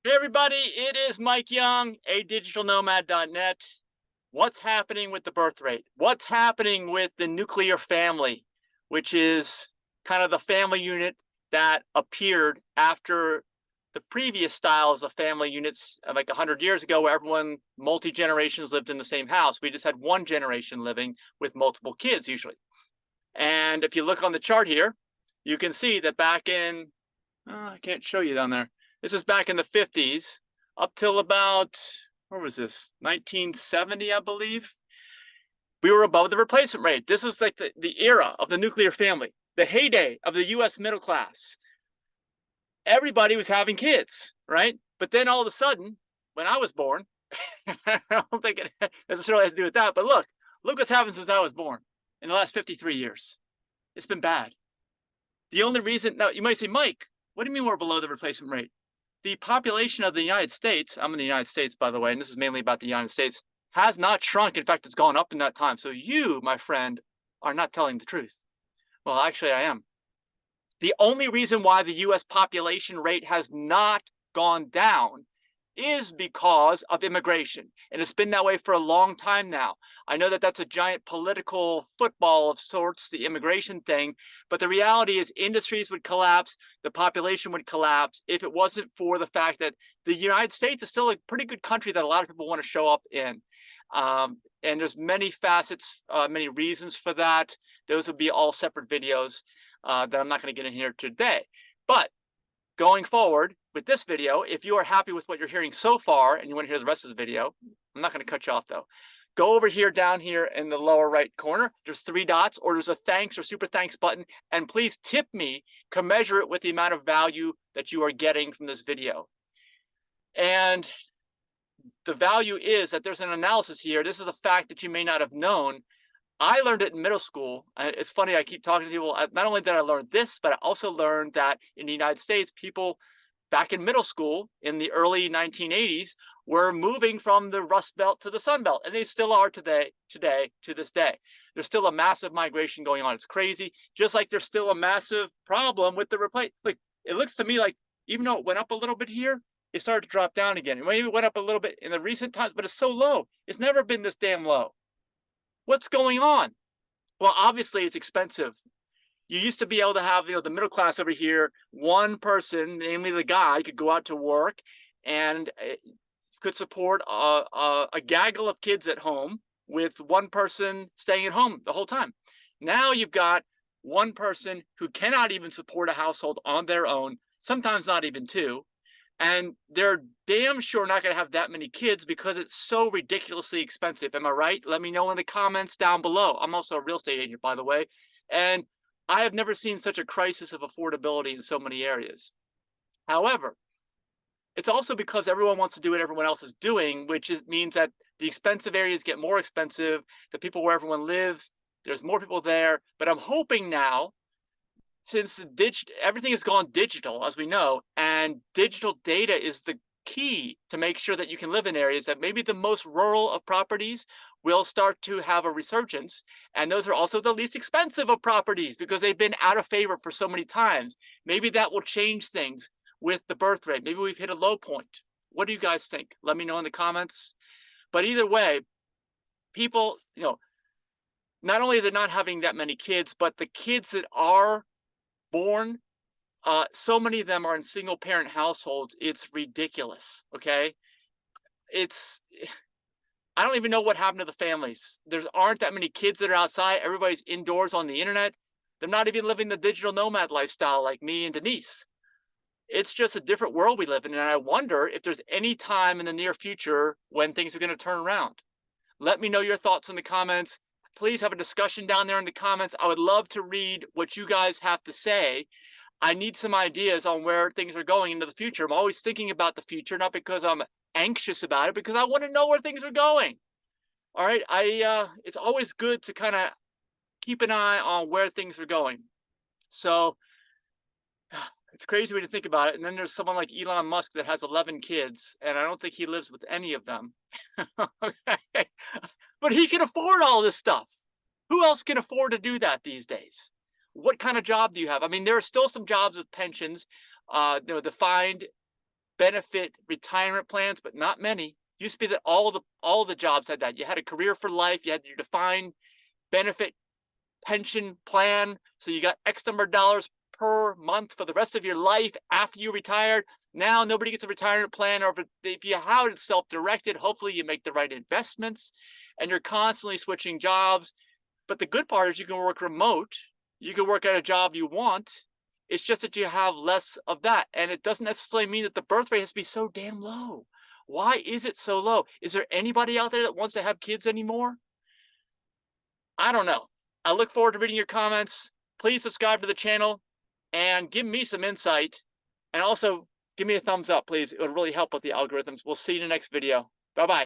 Hey everybody, it is Mike Young, a digitalnomad.net. What's happening with the birth rate? What's happening with the nuclear family, which is kind of the family unit that appeared after the previous styles of family units like 100 years ago, where everyone, multi generations lived in the same house. We just had one generation living with multiple kids usually. And if you look on the chart here, you can see that back in, I can't show you down there. This is back in the 50s up till about, where was this? 1970, I believe. We were above the replacement rate. This was like the era of the nuclear family, the heyday of the US middle class. Everybody was having kids, right? But then all of a sudden, when I was born, I don't think it necessarily has to do with that, but look what's happened since I was born in the last 53 years. It's been bad. The only reason, now you might say, Mike, what do you mean we're below the replacement rate? The population of the United States, I'm in the United States, by the way, and this is mainly about the United States, has not shrunk. In fact, it's gone up in that time. So you, my friend, are not telling the truth. Well, actually, I am. The only reason why the US population rate has not gone down is because of immigration. And it's been that way for a long time now. I know that that's a giant political football of sorts, the immigration thing, but the reality is industries would collapse, the population would collapse if it wasn't for the fact that the United States is still a pretty good country that a lot of people want to show up in. And there's many facets, many reasons for that. Those would be all separate videos that I'm not going to get in here today. But going forward with this video, if you are happy with what you're hearing so far and you want to hear the rest of the video, I'm not going to cut you off though. Go over here, down here in the lower right corner. There's 3 dots, or there's a thanks or super thanks button. And please tip me, commensurate with the amount of value that you are getting from this video. And the value is that there's an analysis here. This is a fact that you may not have known. I learned it in middle school. It's funny, I keep talking to people. Not only did I learn this, but I also learned that in the United States, people back in middle school in the early 1980s were moving from the Rust Belt to the Sun Belt, and they still are today to this day. There's still a massive migration going on. It's crazy. Just like there's still a massive problem with the replace. Like, it looks to me like even though it went up a little bit here, it started to drop down again. It maybe went up a little bit in the recent times, but it's so low. It's never been this damn low. What's going on? Well, obviously it's expensive. You used to be able to have, the middle class over here, one person, namely the guy, could go out to work and could support a gaggle of kids at home with one person staying at home the whole time. Now you've got one person who cannot even support a household on their own, sometimes not even two, and they're damn sure not going to have that many kids because it's so ridiculously expensive. Am I right? Let me know in the comments down below. I'm also a real estate agent, by the way, and I have never seen such a crisis of affordability in so many areas. However, it's also because everyone wants to do what everyone else is doing, which means that the expensive areas get more expensive. The people where everyone lives, there's more people there. But I'm hoping now, since everything has gone digital, as we know, and digital data is the key to make sure that you can live in areas that maybe the most rural of properties will start to have a resurgence. And those are also the least expensive of properties because they've been out of favor for so many times. Maybe that will change things with the birth rate. Maybe we've hit a low point. What do you guys think? Let me know in the comments. But either way, people, not only are they not having that many kids, but the kids that are born, so many of them are in single parent households. It's ridiculous. Okay. I don't even know what happened to the families. There aren't that many kids that are outside. Everybody's indoors on the internet. They're not even living the digital nomad lifestyle like me and Denise. It's just a different world we live in. And I wonder if there's any time in the near future when things are going to turn around. Let me know your thoughts in the comments. Please have a discussion down there in the comments. I would love to read what you guys have to say. I need some ideas on where things are going into the future. I'm always thinking about the future, not because I'm anxious about it, because I want to know where things are going. All right. It's always good to kind of keep an eye on where things are going. So it's crazy when you think about it. And then there's someone like Elon Musk that has 11 kids, and I don't think he lives with any of them. Okay. But he can afford all this stuff. Who else can afford to do that these days? What kind of job do you have? I mean, there are still some jobs with pensions, defined benefit retirement plans, but not many. Used to be that all the jobs had that. You had a career for life, you had your defined benefit pension plan. So you got X number of dollars per month for the rest of your life after you retired. Now nobody gets a retirement plan, or if you have it self-directed, hopefully you make the right investments and you're constantly switching jobs. But the good part is you can work remote. You can work at a job you want. It's just that you have less of that. And it doesn't necessarily mean that the birth rate has to be so damn low. Why is it so low? Is there anybody out there that wants to have kids anymore? I don't know. I look forward to reading your comments. Please subscribe to the channel and give me some insight. And also give me a thumbs up, please. It would really help with the algorithms. We'll see you in the next video. Bye-bye.